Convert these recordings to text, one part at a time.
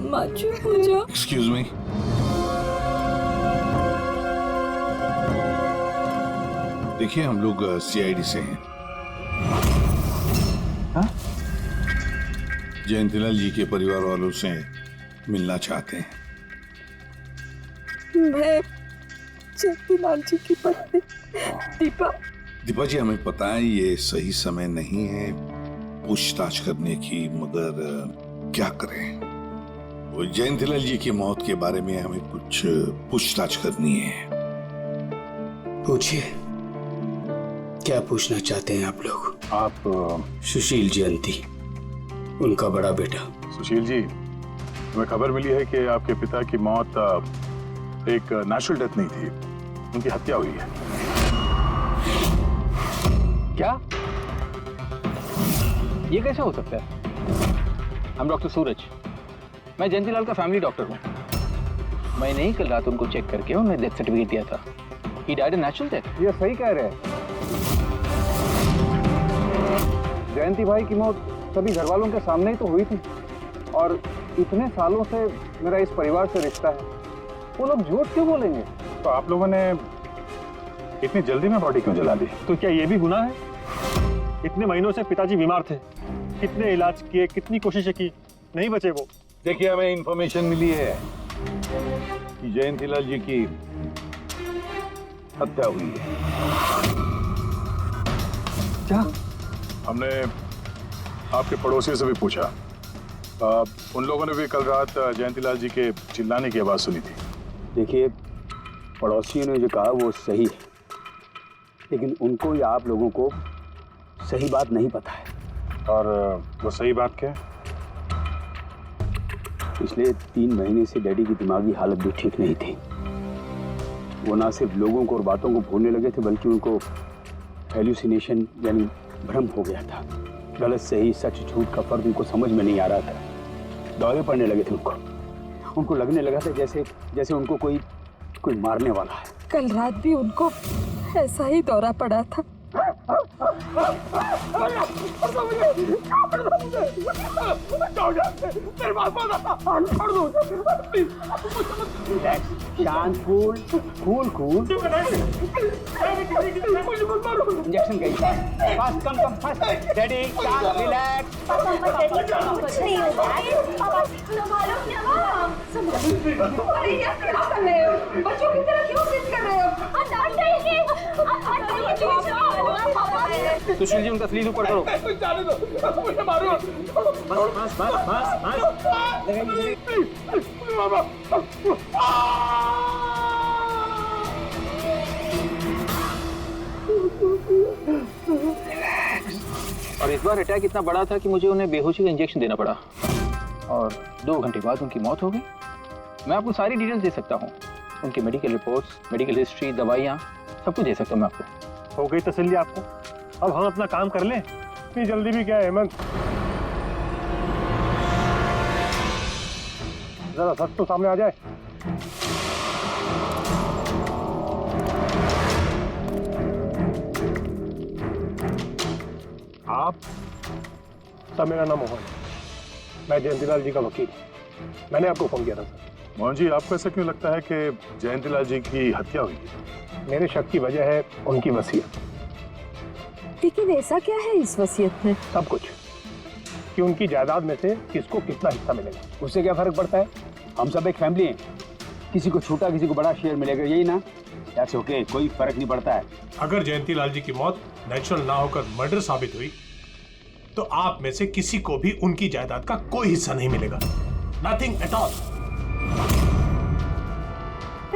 माँ चुप हो जाओ। एक्सक्यूज मी, देखिए हम लोग सीआईडी से हैं। हाँ? जयंतीलाल जी के परिवार वालों से मिलना चाहते हैं। मैं जयंतीलाल जी की पत्नी दीपा। दीपा जी, हमें पता है ये सही समय नहीं है पूछताछ करने की, मगर क्या करें, वो जयंतीलाल जी की मौत के बारे में हमें कुछ पूछताछ करनी है। पूछिए, क्या पूछना चाहते हैं आप लोग? आप सुशील जयंती, उनका बड़ा बेटा। सुशील जी, हमें खबर मिली है कि आपके पिता की मौत एक नेचुरल डेथ नहीं थी, उनकी हत्या हुई है। क्या? ये कैसे हो सकता है? हम डॉक्टर सूरज, मैं जयंतीलाल का फैमिली डॉक्टर हूँ। मैंने ही कल रात उनको चेक करके उन्हें डेथ सर्टिफिकेट दिया था। He died a natural death। ये सही कह रहे हैं। जयंती भाई की मौत सभी घर वालों के सामने ही तो हुई थी, और इतने सालों से मेरा इस परिवार से रिश्ता है, वो लोग झूठ क्यों बोलेंगे? तो आप लोगों ने इतनी जल्दी में बॉडी क्यों जला दी? तो क्या ये भी गुनाह है? इतने महीनों से पिताजी बीमार थे, कितने इलाज किए, कितनी कोशिशें की, नहीं बचे वो। देखिए, हमें इंफॉर्मेशन मिली है कि जयंतीलाल जी की हत्या हुई है। क्या? हमने आपके पड़ोसियों से भी पूछा, उन लोगों ने भी कल रात जयंतीलाल जी के चिल्लाने की आवाज सुनी थी। देखिए, पड़ोसियों ने जो कहा वो सही है, लेकिन उनको या आप लोगों को सही बात नहीं पता है। और वो सही बात क्या है? पिछले 3 महीने से डैडी की दिमागी हालत भी ठीक नहीं थी। वो ना सिर्फ लोगों को और बातों को भूलने लगे थे, बल्कि उनको हेल्यूसिनेशन यानी भ्रम हो गया था। गलत सही, सच झूठ का फर्क उनको समझ में नहीं आ रहा था। दौरे पड़ने लगे थे उनको लगने लगा था जैसे उनको कोई मारने वाला है। कल रात भी उनको ऐसा ही दौरा पड़ा था। शांत, कूल। इंजेक्शन गई। Fast, come fast. डैडी, शांत, रिलैक्स। कुछ नहीं होता है। बच्चों की तरह क्यों जिद कर रहे हो? सुशील जी, उनका स्लीव ऊपर करो। मुझे मारो। बस। और इस बार अटैक इतना बड़ा था कि मुझे उन्हें बेहोशी का इंजेक्शन देना पड़ा, और 2 घंटे बाद उनकी मौत हो गई। मैं आपको सारी डिटेल्स दे सकता हूँ, उनकी मेडिकल रिपोर्ट्स, मेडिकल हिस्ट्री, दवाइयाँ, सब कुछ दे सकता हूँ मैं आपको। हो गई तसल्ली आपको? अब हम अपना काम कर लें। इतनी जल्दी भी क्या है हेमंत? जरा सच तो सामने आ जाए। आप? सर, मेरा नाम मोहन है, मैं जयंतीलाल जी का वकील। मैंने आपको फोन किया था सर। मोहन जी, आपको ऐसा क्यों लगता है कि जयंतीलाल जी की हत्या हुई थी? मेरे शक की वजह है उनकी वसीयत। लेकिन ऐसा क्या है इस वसीयत में? सब कुछ, कि उनकी जायदाद में से किसको कितना हिस्सा मिलेगा। उससे क्या फर्क पड़ता है? हम सब एक फैमिली हैं, किसी को छोटा किसी को बड़ा शेयर मिलेगा, यही ना? दैट्स ओके, कोई फर्क नहीं पड़ता है। अगर जयंतीलाल जी की मौत नेचुरल ना होकर मर्डर साबित हुई, तो आप में से किसी को भी उनकी जायदाद का कोई हिस्सा नहीं मिलेगा। Nothing at all.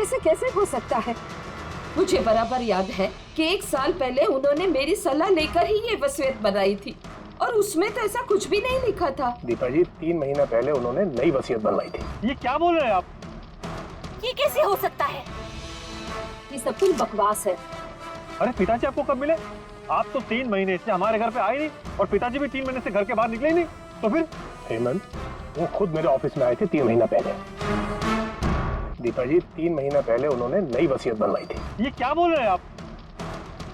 ऐसे कैसे हो सकता है? मुझे बराबर याद है कि 1 साल पहले उन्होंने मेरी सलाह लेकर ही ये वसीयत बनाई थी, और उसमें तो ऐसा कुछ भी नहीं लिखा था। दीपा जी, 3 महीना पहले उन्होंने नई वसीयत बनवाई थी। ये क्या बोल रहे हैं आप? ये कैसे हो सकता है? ये सब कुछ बकवास है। अरे पिताजी आपको कब मिले? आप तो 3 महीने से हमारे घर पे आए नहीं, और पिताजी भी 3 महीने से घर के बाहर निकले ही नहीं। तो फिर? हेमंत, वो खुद मेरे ऑफिस में आए थे 3 महीना पहले। दीपा जी, 3 महीना पहले उन्होंने नई वसीयत बनवाई थी। ये क्या बोल रहे हैं आप?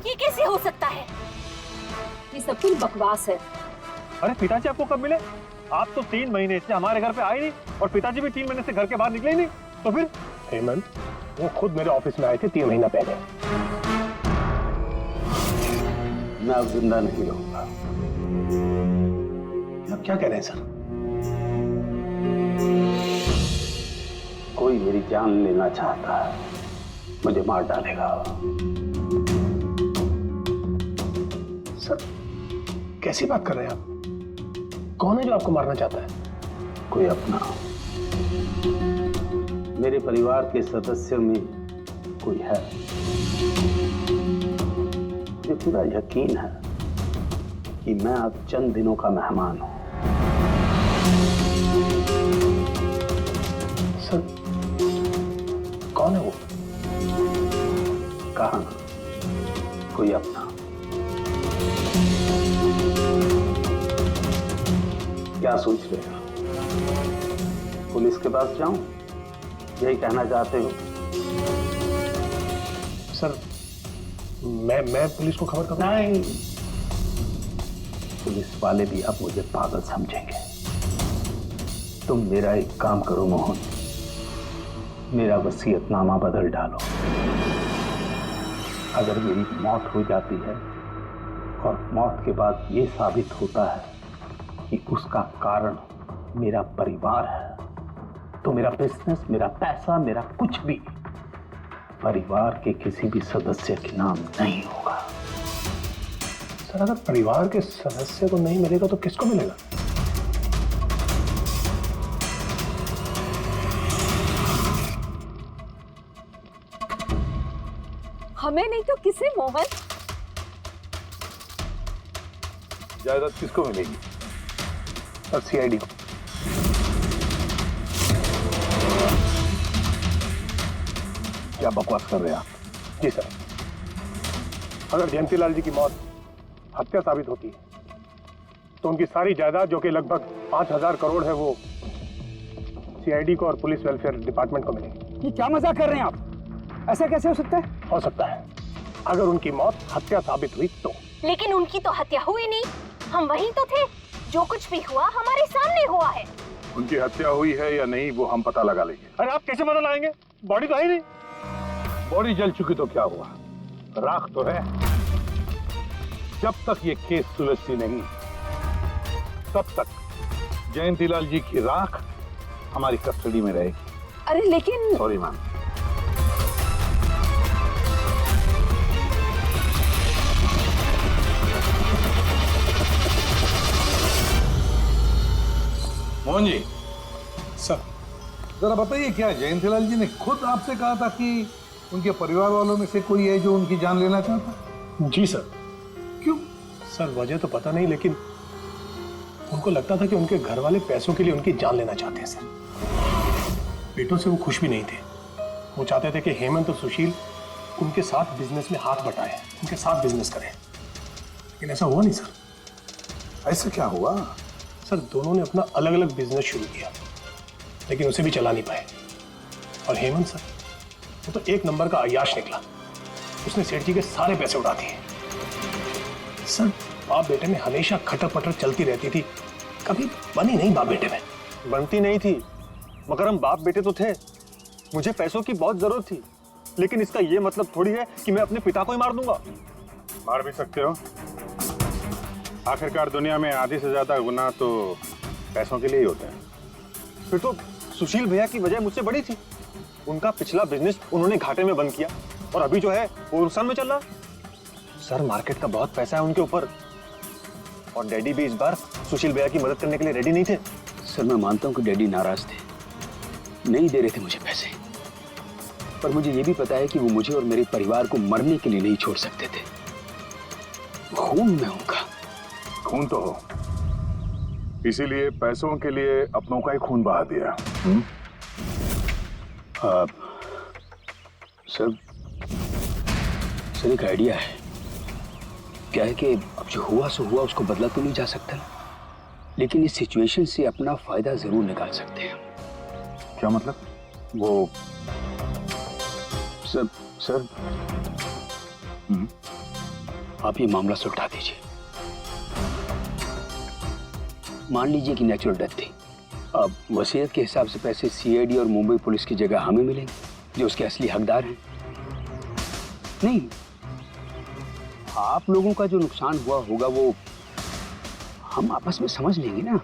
ये कैसे हो सकता है? ये सब कुछ बकवास है। अरे पिताजी आपको कब मिले? आप तो 3 महीने से हमारे घर पे आए नहीं और पिताजी भी 3 महीने से घर के बाहर निकले ही नहीं, तो फिर हेमंत वो खुद मेरे ऑफिस में आए थे 3 महीना पहले। मैं अब जिंदा नहीं रहूंगा। आप क्या कह रहे हैं सर? कोई मेरी जान लेना चाहता है, मुझे मार डालेगा। सर कैसी बात कर रहे हैं आप? कौन है जो आपको मारना चाहता है? कोई अपना, मेरे परिवार के सदस्यों में कोई है। मुझे पूरा यकीन है कि मैं अब चंद दिनों का मेहमान हूं। सर कौन है वो? कहा ना, कोई अपना। क्या सोच रहे हो? पुलिस के पास जाऊं? यही कहना चाहते हो? सर मैं पुलिस को खबर करूं? नहीं, पुलिस वाले भी अब मुझे पागल समझेंगे। तुम मेरा एक काम करो मोहन, मेरा वसीयतनामा बदल डालो। अगर मेरी मौत हो जाती है और मौत के बाद ये साबित होता है कि उसका कारण मेरा परिवार है, तो मेरा बिजनेस, मेरा पैसा, मेरा कुछ भी परिवार के किसी भी सदस्य के नाम नहीं होगा। सर अगर परिवार के सदस्य को नहीं मिलेगा तो किसको मिलेगा? हमें नहीं तो किसे मोहन? जायदाद किसको मिलेगी? सर सीआईडी को। क्या बकवास कर रहे हैं आप? जी सर, अगर जयंतीलाल जी की मौत हत्या साबित होती है तो उनकी सारी जायदाद जो कि लगभग 5,000 करोड़ है वो सीआईडी को और पुलिस वेलफेयर डिपार्टमेंट को मिलेगी। ये क्या मजाक कर रहे हैं आप? ऐसा कैसे हो सकता है? हो सकता है अगर उनकी मौत हत्या साबित हुई तो। लेकिन उनकी तो हत्या हुई नहीं, हम वहीं तो थे। जो कुछ भी हुआ हमारे सामने हुआ है। उनकी हत्या हुई है या नहीं वो हम पता लगा लेंगे। अरे आप कैसे पता लगाएंगे? बॉडी तो है ही नहीं। बॉडी जल चुकी तो क्या हुआ, राख तो है। जब तक ये केस सुलझती नहीं तब तक जयंतीलाल जी की राख हमारी कस्टडी में रहेगी। अरे लेकिन sorry ma'am. Mohan ji, sir जरा बताइए, क्या जयंतीलाल जी ने खुद आपसे कहा था कि उनके परिवार वालों में से कोई है जो उनकी जान लेना चाहता है? जी सर। क्यों? सर वजह तो पता नहीं, लेकिन उनको लगता था कि उनके घर वाले पैसों के लिए उनकी जान लेना चाहते हैं सर। बेटों से वो खुश भी नहीं थे। वो चाहते थे कि हेमंत और सुशील उनके साथ बिजनेस में हाथ बटाएं, उनके साथ बिजनेस करें, लेकिन ऐसा हुआ नहीं सर। ऐसा क्या हुआ? सर दोनों ने अपना अलग अलग बिजनेस शुरू किया, लेकिन उसे भी चला नहीं पाए। और हेमंत सर, वो तो एक नंबर का अय्याश निकला। उसने सेठ जी के सारे पैसे उड़ा दिए। सर बाप बेटे में हमेशा खटर पटर चलती रहती थी, कभी बनी नहीं बाप बेटे में। बनती नहीं थी, मगर हम बाप बेटे तो थे। मुझे पैसों की बहुत जरूरत थी, लेकिन इसका ये मतलब थोड़ी है कि मैं अपने पिता को ही मार दूंगा। मार भी सकते हो। आखिरकार दुनिया में आधी से ज्यादा गुनाह तो पैसों के लिए ही होते हैं। फिर तो सुशील भैया की वजह मुझसे बड़ी थी। उनका पिछला बिजनेस उन्होंने घाटे में बंद किया और अभी जो है वो नुकसान में चल रहा। सर मार्केट का बहुत पैसा है उनके ऊपर, और डैडी भी इस बार सुशील भैया की मदद करने के लिए रेडी नहीं थे। सर मैं मानता हूं कि डैडी नाराज थे, नहीं दे रहे थे मुझे पैसे, पर मुझे ये भी पता है कि वो मुझे और मेरे परिवार को मरने के लिए नहीं छोड़ सकते थे। खून में उनका खून तो हो, इसीलिए पैसों के लिए अपनों का ही खून बहा दिया। सर एक आइडिया है। क्या है कि अब जो हुआ सो हुआ, उसको बदला तो नहीं जा सकता ना, लेकिन इस सिचुएशन से अपना फायदा जरूर निकाल सकते हैं। क्या मतलब? वो सर आप ये मामला सुलझा दीजिए। मान लीजिए कि नेचुरल डेथ थी, अब वसीयत के हिसाब से पैसे सीआईडी और मुंबई पुलिस की जगह हमें मिलेंगे जो उसके असली हकदार हैं। नहीं, आप लोगों का जो नुकसान हुआ होगा वो हम आपस में समझ लेंगे ना।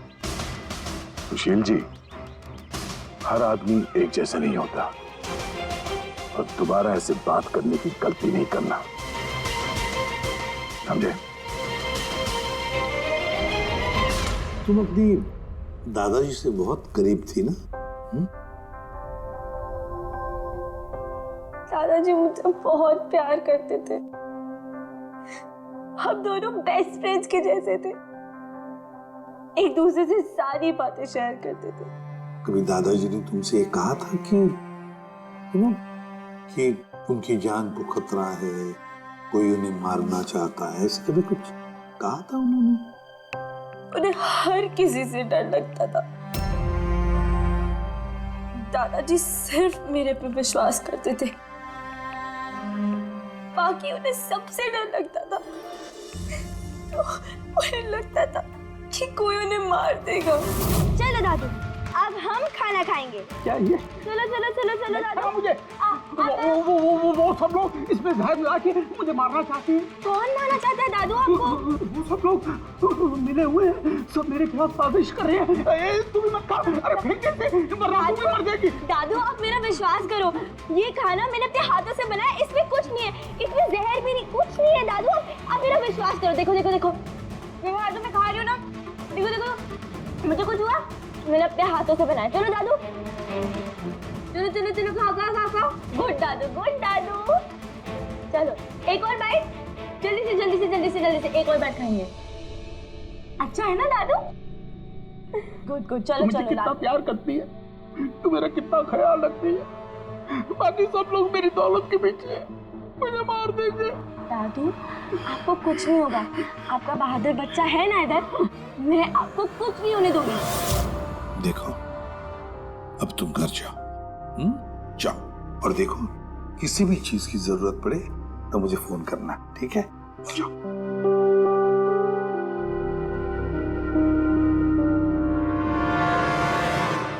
सुशील जी, हर आदमी एक जैसा नहीं होता और दोबारा ऐसे बात करने की गलती नहीं करना, समझे? तुम अपनी दादाजी से बहुत करीब थी ना? दादाजी मुझे बहुत प्यार करते थे। हम दोनों बेस्ट फ्रेंड्स के जैसे थे, एक दूसरे से सारी बातें शेयर करते थे। कभी दादाजी ने तुमसे ये कहा था कि कि उनकी जान को खतरा है, कोई उन्हें मारना चाहता है, ऐसे कभी कुछ कहा था उन्होंने? उन्हें हर किसी से डर लगता था। दादाजी सिर्फ मेरे पे विश्वास करते थे, बाकी उन्हें सबसे डर लगता था। तो उन्हें लगता था कि कोई उन्हें मार देगा। चलो दादू, अब हम खाना खाएंगे। क्या ये? चलो चलो चलो चलो दादू। मुझे वो सब लोग इसमें जहर मिला के मुझे मारना चाहते हैं। कौन मारना चाहता है दादू आपको? वो सब लोग मिले हुए हैं, सब मेरे खिलाफ साजिश कर रहे हैं। तुम मत खा, अरे फेंक देते, वरना तू भी मर जाएगी। दादू आप मेरा विश्वास करो, ये खाना मैंने अपने हाथों से बनाया, इसमें कुछ नहीं है, इसमें जहर भी नहीं, कुछ नहीं है। दादू आप मेरा विश्वास करो। देखो देखो देखो, मैं हाथों में खा रही हूँ ना, देखो देखो, मुझे कुछ हुआ, मैंने अपने हाथों से बनाया। चलो दादू, चलो चलो चलो, खाओ खाओ खाओ खाओ। गुड दादू, गुड दादू। चलो एक और बाइट, जल्दी से जल्दी से जल्दी से जल्दी से एक और बाइट खाएंगे। अच्छा है ना दादू? गुड गुड, चलो मुझे चलो कितना दादू। प्यार करती है, तू मेरा कितना ख्याल रखती है, बाकी सब लोग मेरी दौलत के पीछे हैं, मुझे मार देंगे। दादू आपको कुछ नहीं होगा, आपका बहादुर बच्चा है ना इधर, मैं आपको कुछ नहीं होने दूंगी। देखो, अब तुम घर जाओ, जाओ, और देखो किसी भी चीज की जरूरत पड़े तो मुझे फोन करना, ठीक है? जाओ।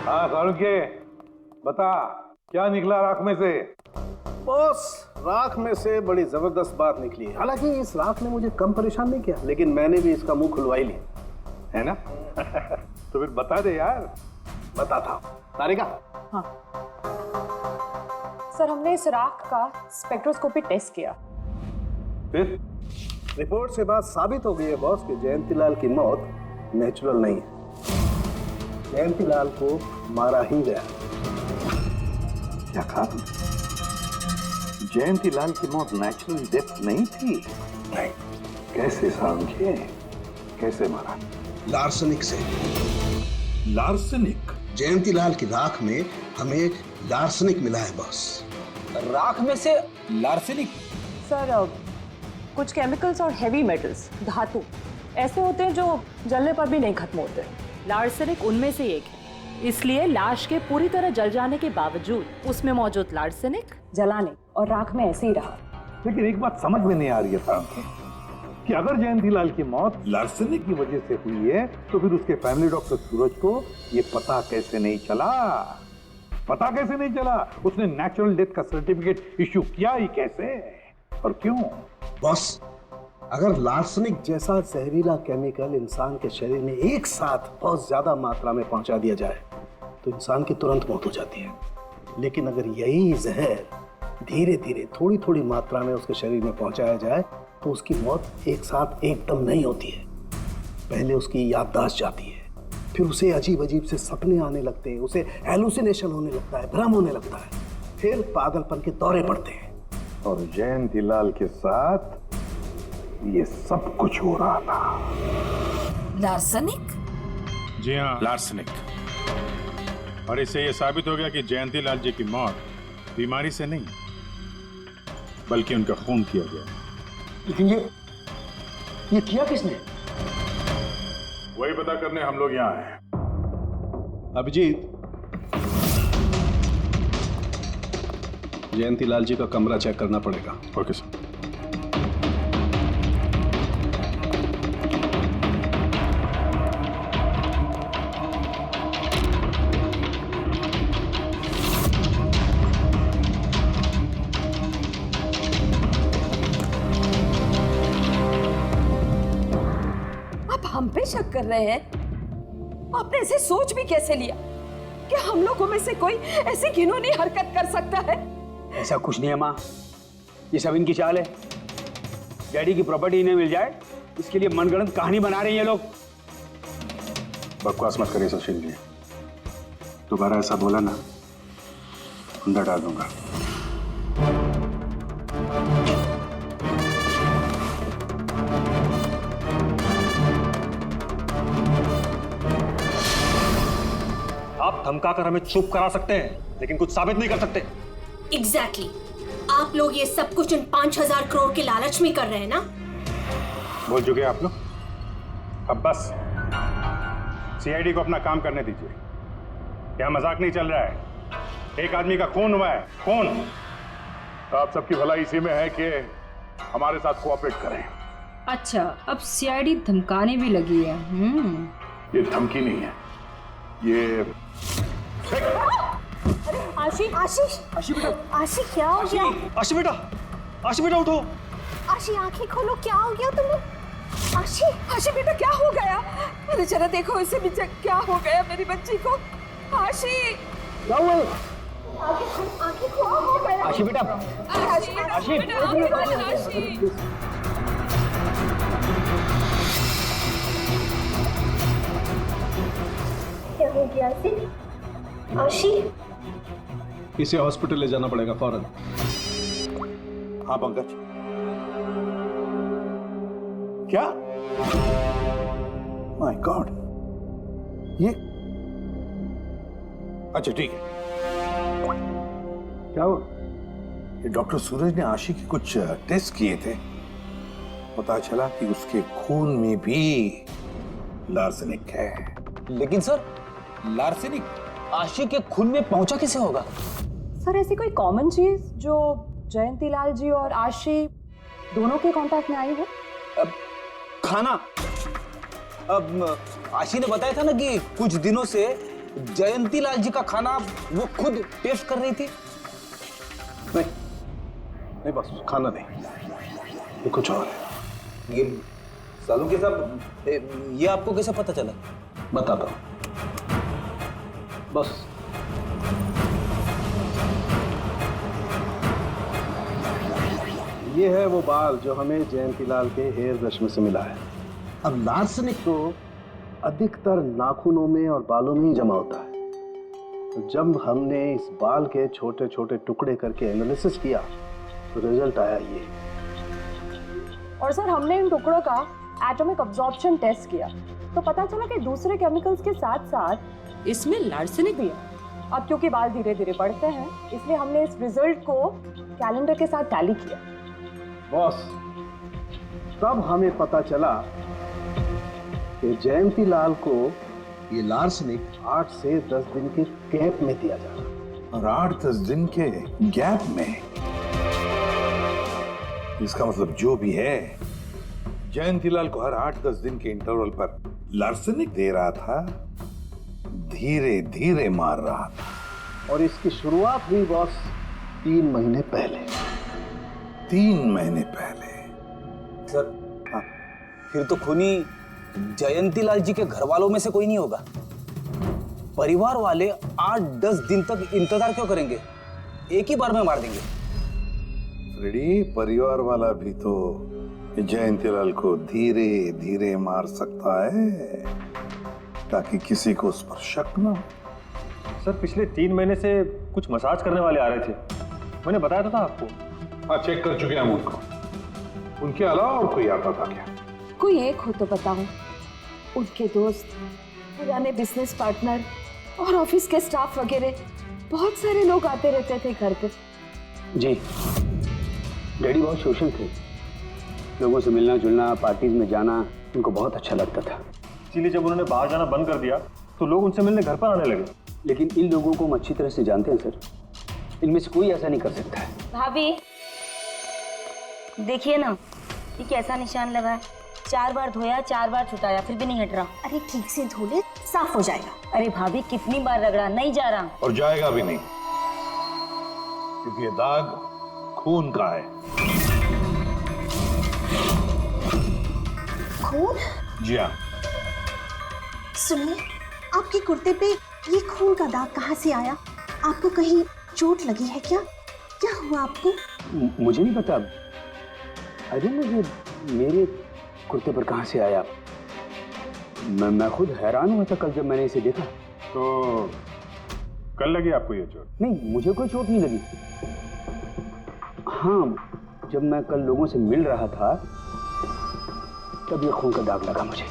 हाँ सारुके, बता क्या निकला राख में से? बॉस, राख में से बड़ी जबरदस्त बात निकली है। हालांकि इस राख ने मुझे कम परेशान नहीं किया, लेकिन मैंने भी इसका मुंह खुलवा ही लिया, है ना? तो फिर बता दे यार। बताता हूं। तारिका। हाँ सर, हमने इस राख का स्पेक्ट्रोस्कोपी टेस्ट किया, फिर रिपोर्ट से बात साबित हो गई है बॉस कि जयंतीलाल की मौत नेचुरल नहीं है, जयंतीलाल को मारा ही गया। क्या कहा? जयंतीलाल की मौत नेचुरल डेथ नहीं थी? नहीं। कैसे समझे? कैसे मारा? लार्सनिक से। लार्सनिक? जयंतीलाल की राख में हमें लार्सनिक मिला है बॉस। राख में से लार्सेनिक? सर कुछ केमिकल्स और हेवी मेटल्स, धातु ऐसे होते हैं जो जलने पर भी नहीं खत्म होते। लार्सेनिक उनमें से एक है, इसलिए लाश के पूरी तरह जल जाने के बावजूद उसमें मौजूद लार्सेनिक जलाने और राख में ऐसे ही रहा। लेकिन एक बात समझ में नहीं आ रही है कि अगर जयंतीलाल की मौत लार्सेनिक की वजह से हुई है तो फिर उसके फैमिली डॉक्टर सूरज को ये पता कैसे नहीं चला? पता कैसे नहीं चला? उसने नेचुरल डेथ का सर्टिफिकेट इश्यू किया ही कैसे और क्यों? बॉस, अगर लार्सनिक जैसा जहरीला केमिकल इंसान के शरीर में एक साथ बहुत ज्यादा मात्रा में पहुंचा दिया जाए तो इंसान की तुरंत मौत हो जाती है, लेकिन अगर यही जहर धीरे धीरे थोड़ी थोड़ी मात्रा में उसके शरीर में पहुंचाया जाए तो उसकी मौत एक साथ एकदम नहीं होती है। पहले उसकी याददाश्त जाती है, फिर उसे अजीब अजीब से सपने आने लगते हैं, उसे हेलुसिनेशन होने लगता है, भ्रम होने लगता है, फिर पागलपन के दौरे पड़ते हैं। और जयंतीलाल के साथ ये सब कुछ हो रहा था। लार्सनिक? जी हाँ, लार्सनिक। और इससे यह साबित हो गया कि जयंतीलाल जी की मौत बीमारी से नहीं बल्कि उनका खून किया गया। लेकिन ये किया किसने? वही पता करने हम लोग यहाँ हैं। अभिजीत, जयंतीलाल जी का कमरा चेक करना पड़ेगा। Okay sir. शक कर रहे हैं? आपने ऐसे सोच भी कैसे लिया कि हम लोगों में से कोई ऐसी घिनौनी हरकत कर सकता है? ऐसा कुछ नहीं है माँ, ये सब इनकी चाल है। डैडी की प्रॉपर्टी इन्हें मिल जाए इसके लिए मनगढ़ंत कहानी बना रहे हैं ये लोग। बकवास मत करिए सुशील जी, दोबारा ऐसा बोला ना अंदर डाल दूंगा। आप धमकाकर हमें चुप करा सकते हैं लेकिन कुछ साबित नहीं कर सकते। एग्जैक्टली आप लोग ये सब कुछ इन 5,000 करोड़ के लालच में कर रहे हैं ना? बोल चुके आप लोग, अब बस सीआईडी को अपना काम करने दीजिए। यहाँ मजाक नहीं चल रहा है, एक आदमी का खून हुआ है, खून। आप सबकी भलाई इसी में है कि हमारे साथ कोऑपरेट करें। अच्छा, अब सीआईडी धमकाने भी लगी है। ये धमकी नहीं है, ये आशी आशीष आशी बेटा, आशी क्या हो गया? आशी बेटा, आशी बेटा उठो। आशी आंखें खोलो, क्या हो गया तुम्हें? आशी आशी बेटा क्या हो गया? अरे जरा देखो इसे भी, क्या हो गया मेरी बच्ची को? आशी क्या हुआ? आंखें खोलो, हो गया? आशी बेटा, आशी आशी आशी क्या हो गया आशी? आशी इसे हॉस्पिटल ले जाना पड़ेगा फौरन। हाँ पंकज, क्या? माय गॉड, ये अच्छा ठीक है। क्या हुआ? ये डॉक्टर सूरज ने आशी के कुछ टेस्ट किए थे, पता चला कि उसके खून में भी लार्सेनिक है। लेकिन सर, लार्सेनिक आशी के खून में पहुंचा कैसे होगा? सर, ऐसी कोई कॉमन चीज जो जयंती लाल जी और आशी दोनों के कांटेक्ट में आई हो? खाना। अब आशी ने बताया था ना कि कुछ दिनों से जयंती लाल जी का खाना वो खुद टेस्ट कर रही थी। नहीं नहीं बस खाना नहीं, ये कुछ और है। ये सालों के साथ ये आपको कैसे पता चला? बताता हूँ, बस ये है वो बाल जो हमें जयंतीलाल के हेयर ब्रश में से मिला है। अब लार्सेनिक तो अधिकतर नाखूनों में और बालों में ही जमा होता है। तो जब हमने इस बाल के छोटे छोटे टुकड़े करके एनालिसिस किया तो रिजल्ट आया ये। और सर, हमने इन टुकड़ों का एटॉमिक अब्जॉर्प्शन टेस्ट किया तो पता चला कि दूसरे केमिकल्स के साथ साथ इसमें लार्सेनिक भी है। अब क्योंकि बाल धीरे धीरे बढ़ते हैं इसलिए हमने इस रिजल्ट को कैलेंडर के साथ टैली किया। बॉस, तब हमें पता चला कि जयंतीलाल को ये लार्सेनिक 8 से 10 दिन के गैप में दिया जा रहा है। और 8-10 दिन के गैप में, इसका मतलब जो भी है जयंतीलाल को हर 8-10 दिन के इंटरवल पर लार्सेनिक दे रहा था, धीरे धीरे मार रहा था। और इसकी शुरुआत हुई बॉस 3 महीने पहले। 3 महीने पहले? सर, हाँ, फिर तो खूनी जयंतीलाल जी के घर वालों में से कोई नहीं होगा। परिवार वाले 8-10 दिन तक इंतजार क्यों करेंगे? एक ही बार में मार देंगे। फ्रेडी, परिवार वाला भी तो जयंतीलाल को धीरे धीरे मार सकता है ताकि किसी को उस पर शक ना हो। सर, पिछले 3 महीने से कुछ मसाज करने वाले आ रहे थे, मैंने बताया था आपको। हाँ, चेक कर चुके हैं हम उनको। उनके अलावा और कोई आता था क्या? कोई एक हो तो बताओ। उनके दोस्त, पुराने बिजनेस पार्टनर और ऑफिस के स्टाफ वगैरह बहुत सारे लोग आते रहते थे घर पे। जी, डैडी बहुत सोशल थे, लोगों से मिलना जुलना, पार्टीज में जाना उनको बहुत अच्छा लगता था। इसीलिए जब उन्होंने बाहर जाना बंद कर दिया तो लोग उनसे मिलने घर पर आने लगे। लेकिन इन लोगों को हम अच्छी तरह से जानते हैं सर, इनमें से कोई ऐसा नहीं कर सकता है। भाभी देखिए ना, ये कैसा निशान लगा है। 4 बार धोया, 4 बार छुटाया, फिर भी नहीं हट रहा। अरे ठीक से धो ले, साफ हो जाएगा। अरे भाभी कितनी बार रगड़ा, नहीं जा रहा। और जाएगा भी नहीं, क्योंकि ये दाग खून का है। खून? जी हाँ, सुनिए, आपके कुर्ते पे ये खून का दाग कहाँ से आया? आपको कहीं चोट लगी है क्या? क्या हुआ आपको? मुझे नहीं पता। अरे मुझे मेरे कुर्ते पर कहाँ से आया? मैं खुद हैरान हुआ था कल जब मैंने इसे देखा। तो कल लगी आपको ये चोट? नहीं, मुझे कोई चोट नहीं लगी। हाँ, जब मैं कल लोगों से मिल रहा था तब ये खून का दाग लगा मुझे।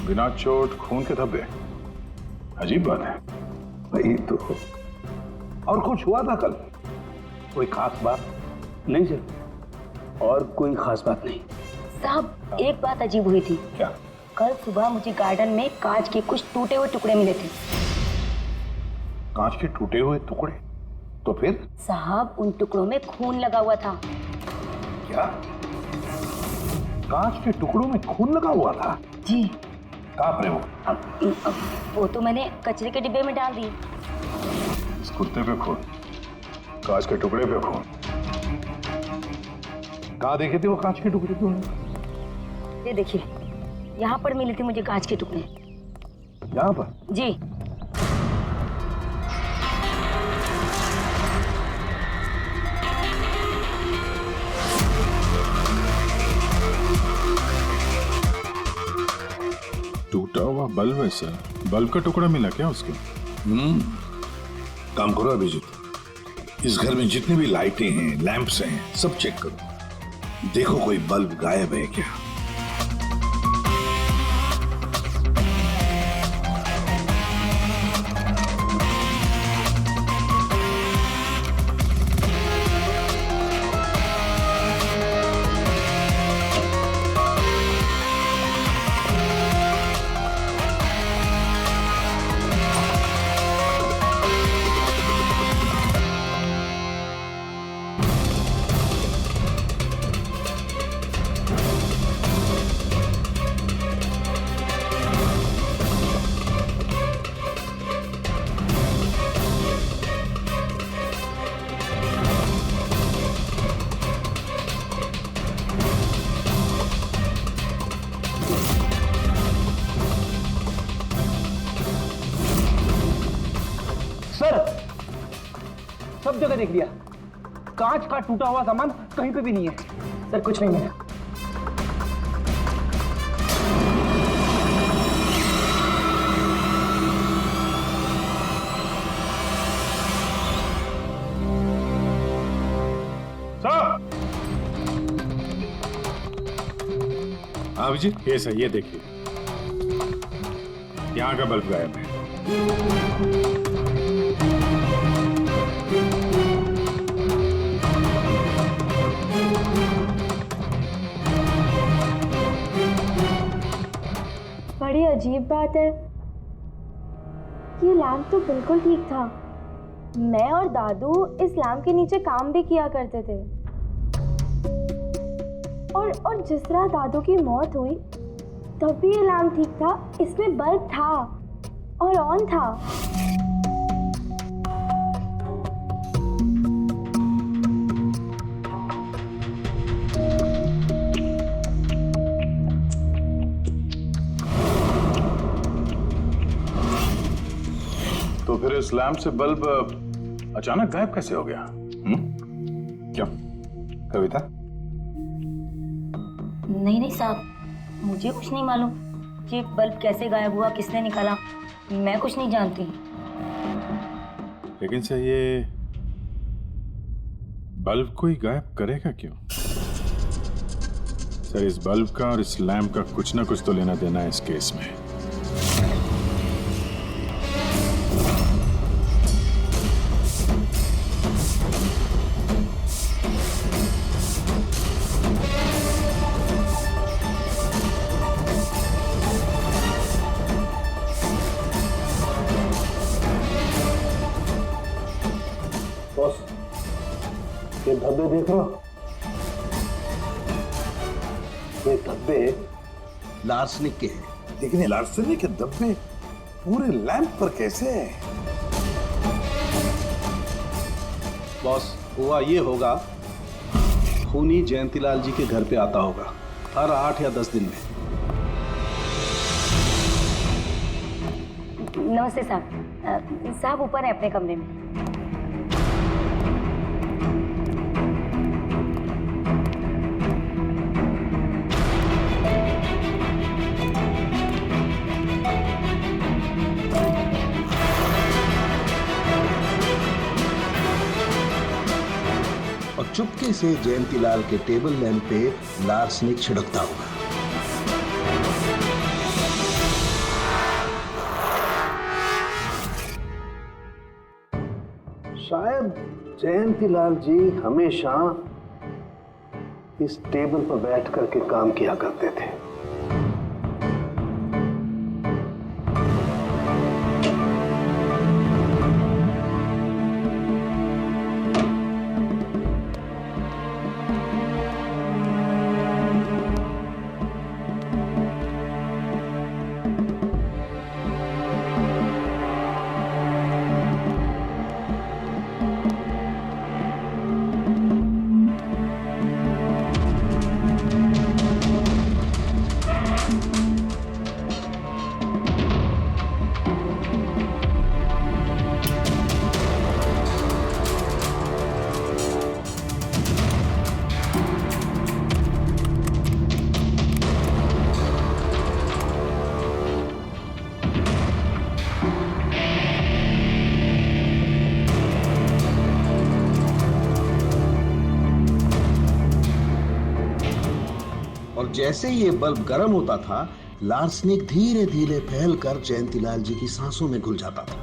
बिना चोट खून के धब्बे, अजीब बात है। वही तो। और कुछ हुआ था कल? कोई खास बात? नहीं सर, और कोई खास बात नहीं। साहब, एक बात अजीब हुई थी। क्या? कल सुबह मुझे गार्डन में कांच के कुछ टूटे हुए टुकड़े मिले थे। कांच के टूटे हुए टुकड़े? तो फिर? साहब, उन टुकड़ों में खून लगा हुआ था। क्या? कांच के टुकड़ों में खून लगा हुआ था? जी। कहाँ पर वो? अब वो तो मैंने कचरे के डिब्बे में डाल दिए। इस कुत्ते पे खून, कांच के टुकड़े पे खून। कहाँ देखे थे वो कांच के टुकड़े तुमने? ये देखिए, यहाँ पर मिले थे मुझे कांच के टुकड़े। यहाँ पर? जी। टूटा हुआ बल्ब है सर। बल्ब का टुकड़ा मिला क्या उसको? काम करो अभिजीत, इस घर में जितनी भी लाइटें हैं, लैंप्स हैं, सब चेक करो। देखो कोई बल्ब गायब है क्या। सब जगह देख लिया, कांच का टूटा हुआ सामान कहीं पे भी नहीं है। सर, कुछ नहीं है। हाँ अभिजीत, ये सही, ये देखिए, यहाँ का बल्ब गायब है। बड़ी अजीब बात है, ये लैम्प तो बिल्कुल ठीक था। मैं और दादू इस लैम्प के नीचे काम भी किया करते थे। और जिस तरह दादू की मौत हुई तब भी ये लैम्प ठीक था, इसमें बल्ब था और ऑन था। तो फिर इस लैंप से बल्ब अचानक गायब कैसे हो गया? क्या कविता? नहीं साहब, मुझे कुछ नहीं मालूम कि बल्ब कैसे गायब हुआ, किसने निकाला, मैं कुछ नहीं जानती। लेकिन सर, ये बल्ब कोई गायब करेगा क्यों? सर, इस बल्ब का और इस लैंप का कुछ ना कुछ तो लेना देना है इस केस में। ये धब्बे देख रहे हो? ये धब्बे लार्सनिक के हैं। लेकिन ये लार्सनिक के धब्बे पूरे लैंप पर कैसे? बॉस, हुआ ये होगा, खूनी जयंतीलाल जी के घर पे आता होगा हर 8 या 10 दिन में। नमस्ते साहब। साहब ऊपर है अपने कमरे में। और चुपके से जयंतीलाल के टेबल लैंप पे लार्सनिक छिड़कता होगा। शायद जयंतीलाल जी हमेशा इस टेबल पर बैठ करके काम किया करते थे। और जैसे ये बल्ब गर्म होता था, लार्सनिक धीरे धीरे फैलकर जयंतीलाल जी की सांसों में घुल जाता था।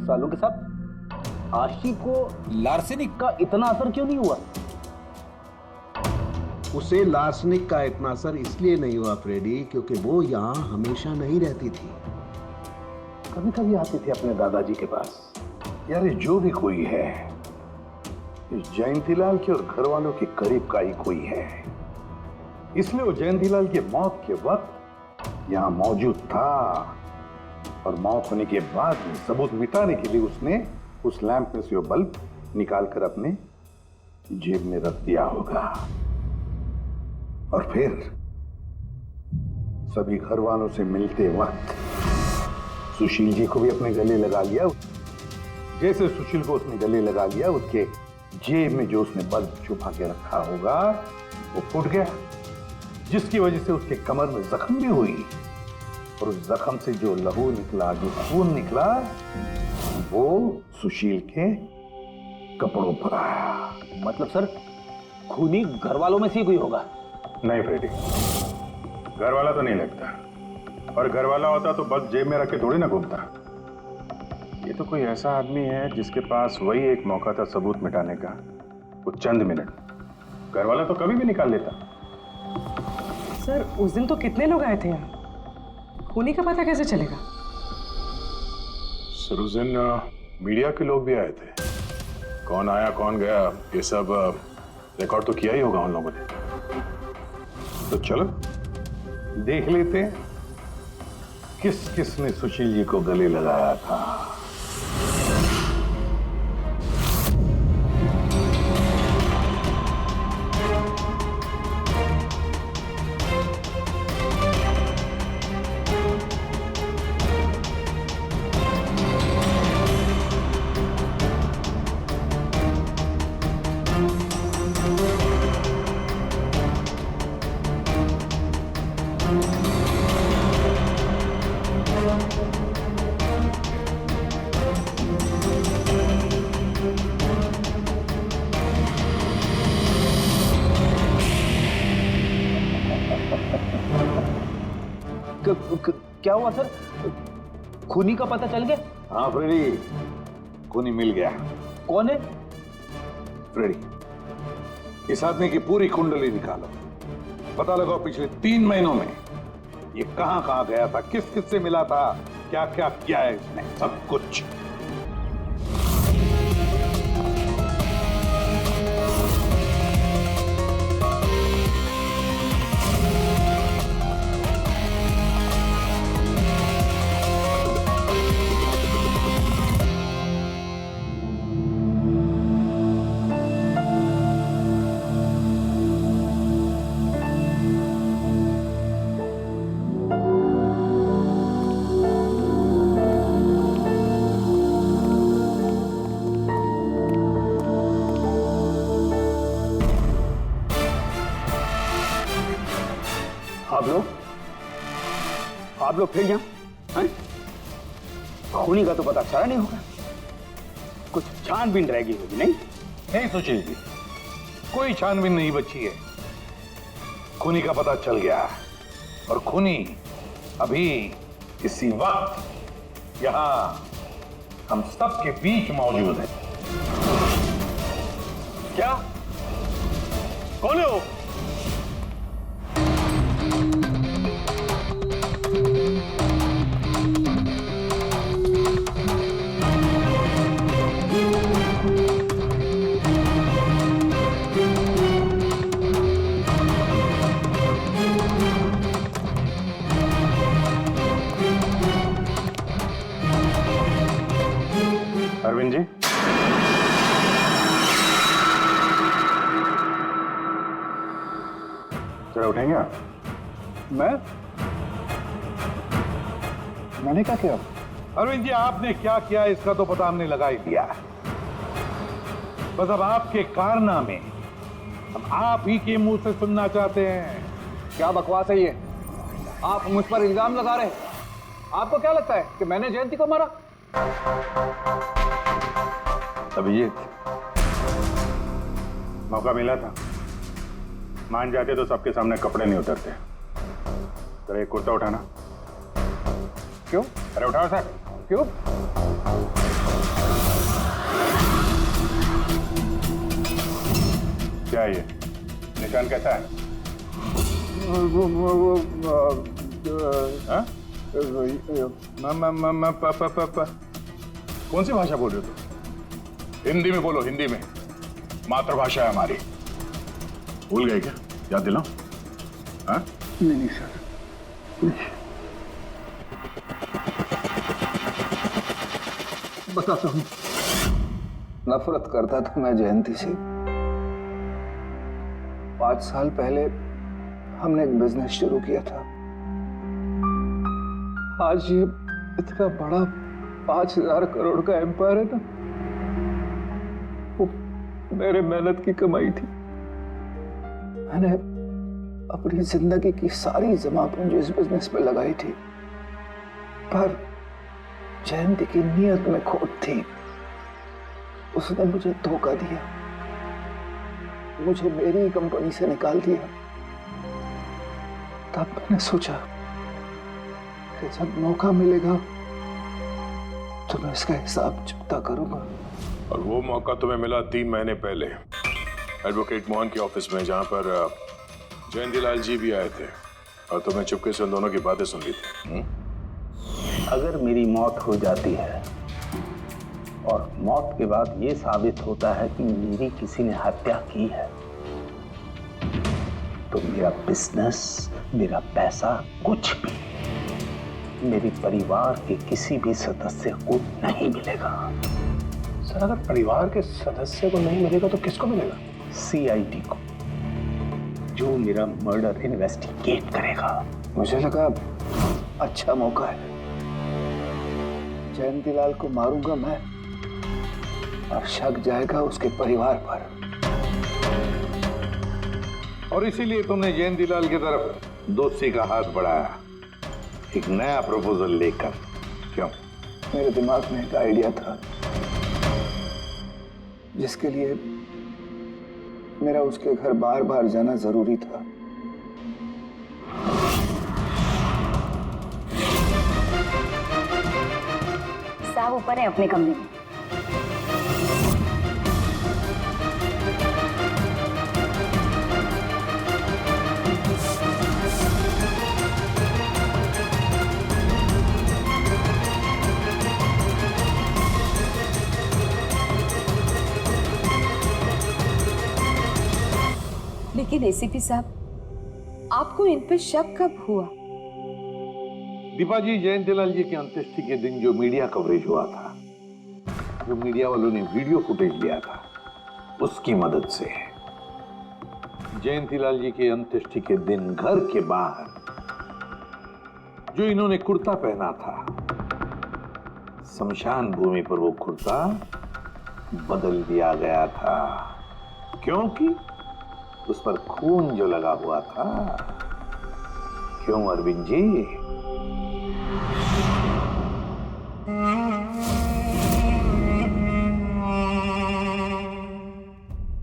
सालों के साथ आशी को लार्सेनिक का इतना असर क्यों नहीं हुआ? उसे लार्सनिक का इतना असर इसलिए नहीं हुआ फ्रेडी, क्योंकि वो यहाँ हमेशा नहीं रहती थी। कभी कभी आती थी अपने दादाजी के पास। यार ये जो भी कोई है, इस जयंतीलाल के और घर वालों के करीब का ही कोई है, इसलिए वो जयंतीलाल की मौत के वक्त यहाँ मौजूद था और मौत होने के बाद सबूत मिटाने के लिए उसने उस लैंप में से वो बल्ब निकालकर अपने जेब में रख दिया होगा और फिर सभी घर वालों से मिलते वक्त सुशील जी को भी अपने गले लगा लिया। जैसे सुशील को उसने गले लगा लिया, उसके जेब में जो उसने बल्ब छुपा के रखा होगा वो फूट गया, जिसकी वजह से उसके कमर में जख्म भी हुई और उस जख्म से जो लहू निकला, जो खून निकला, वो सुशील के कपड़ों पर आया। मतलब सर, खूनी घर वालों में से ही कोई होगा? नहीं फ्रेडी, घर वाला तो नहीं लगता, और घर वाला होता तो बस जेब में रख के थोड़ी ना घूमता। ये तो कोई ऐसा आदमी है जिसके पास वही एक मौका था सबूत मिटाने का, वो चंद मिनट। घर वाला तो कभी भी निकाल लेता। सर उस दिन तो कितने लोग आए थे यहाँ, खूनी का पता कैसे चलेगा? सर उस दिन मीडिया के लोग भी आए थे, कौन आया कौन गया ये सब रिकॉर्ड तो किया ही होगा उन लोगों ने। तो चलो देख लेते हैं किस किस ने सुशील जी को गले लगाया था। क्या हुआ सर, खूनी का पता चल गया? हाँ फ्रेडी, खूनी मिल गया। कौन है? फ्रेडी, इस आदमी की पूरी कुंडली निकालो, पता लगाओ पिछले 3 महीनों में ये कहां कहां गया था, किस किस से मिला था, क्या क्या किया है इसने, सब कुछ। आप लोग फिर यहाँ हैं? खूनी का तो पता चला नहीं होगा, कुछ छानबीन रहेगी होगी नहीं? नहीं सुशील जी, कोई छानबीन नहीं बची है। खूनी का पता चल गया और खूनी अभी इसी वक्त यहाँ हम सब के बीच मौजूद है। क्या? कौन है वो? अरविंद जी, जरा उठेंगे आप? मैंने क्या किया? अरविंद जी, आपने क्या किया इसका तो पता हमने लगा ही दिया। बस अब आपके कारनामे हम आप ही के मुंह से सुनना चाहते हैं। क्या बकवास है ये? आप मुझ पर इल्जाम लगा रहे हैं। आपको क्या लगता है कि मैंने जयंती को मारा? अभिजीत, मौका मिला था, मान जाते तो सबके सामने कपड़े नहीं उतरते। जरा एक कुर्ता उठाना। क्यों? अरे उठाओ सर। क्यों? क्या ये निशान कैसा है? हाँ? कौन सी भाषा बोल रहे हो तुम? हिंदी में बोलो, हिंदी में, मातृभाषा है हमारी। भूल गए क्या? याद दिलाओ। हाँ? नहीं सर, बताता हूँ। नफरत करता था मैं जयंती से। 5 साल पहले हमने एक बिजनेस शुरू किया था। आज ये इतना बड़ा 5000 करोड़ का एम्पायर है ना, वो मेरे मेहनत की कमाई थी। मैंने अपनी जिंदगी की सारी जमा पूंजी इस बिजनेस पे लगाई थी, पर जयंती की नीयत में खोट थी। उसने मुझे धोखा दिया, मुझे मेरी कंपनी से निकाल दिया। तब मैंने सोचा कि जब मौका मिलेगा तो मैं इसका हिसाब चुकता करूंगा। और वो मौका तुम्हें मिला 3 महीने पहले एडवोकेट मोहन के ऑफिस में, जहां पर जयंतीलाल जी भी आए थे और तुम्हें चुपके से उन दोनों की बातें सुन ली थी। अगर मेरी मौत हो जाती है और मौत के बाद ये साबित होता है कि मेरी किसी ने हत्या की है, तो मेरा बिजनेस, मेरा पैसा, कुछ भी मेरे परिवार के किसी भी सदस्य को नहीं मिलेगा। सर, अगर परिवार के सदस्य को नहीं मिलेगा तो किसको मिलेगा? CID को, जो मेरा मर्डर इन्वेस्टिगेट करेगा। मुझे लगा अच्छा मौका है, जयंतीलाल को मारूंगा मैं और शक जाएगा उसके परिवार पर। और इसीलिए तुमने जयंतीलाल की तरफ दोस्ती का हाथ बढ़ाया, एक नया प्रपोजल लेकर। क्यों? मेरे दिमाग में एक आइडिया था जिसके लिए मेरा उसके घर बार बार जाना जरूरी था। साहब ऊपर है अपने कमरे में। लेकिन एसीपी साहब, आपको इन पे शक कब हुआ? दीपा जी, जयंतीलाल जी की अंत्येष्टि के दिन जो मीडिया कवरेज हुआ था, जो मीडिया वालों ने वीडियो फुटेज लिया था, उसकी मदद से जयंतीलाल जी के अंत्येष्टि के दिन घर के बाहर जो इन्होंने कुर्ता पहना था, शमशान भूमि पर वो कुर्ता बदल दिया गया था, क्योंकि उस पर खून जो लगा हुआ था। क्यों अरविंद जी?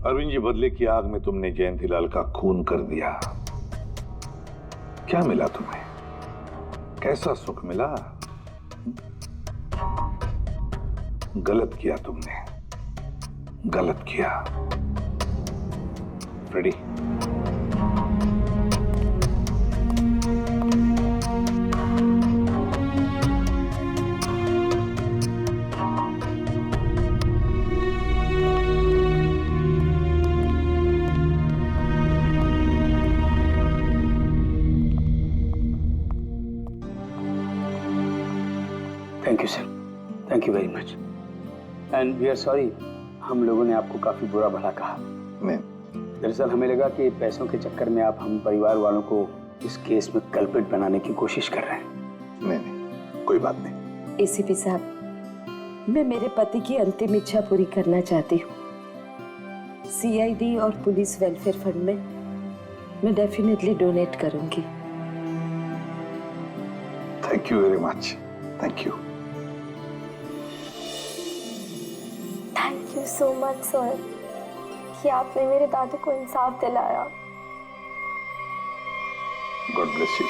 अरविंद जी, बदले की आग में तुमने जयंतीलाल का खून कर दिया। क्या मिला तुम्हें? कैसा सुख मिला? गलत किया तुमने, गलत किया। Ready? Thank you sir, thank you very much. And we are sorry, हम लोगों ने आपको काफी बुरा भला कहा। नहीं, दरअसल हमें लगा कि पैसों के चक्कर में आप हम परिवार वालों को इस केस में कल्प्रिट बनाने की कोशिश कर रहे हैं। नहीं, कोई बात नहीं। एसीपी साहब, मैं मेरे पति की अंतिम इच्छा पूरी करना चाहती हूँ। सीआईडी और पुलिस वेलफेयर फंड में मैं डेफिनेटली डोनेट करूंगी। Thank you very much. Thank you. Thank you so much sir कि आपने मेरे दादू को इंसाफ दिलाया। God bless you.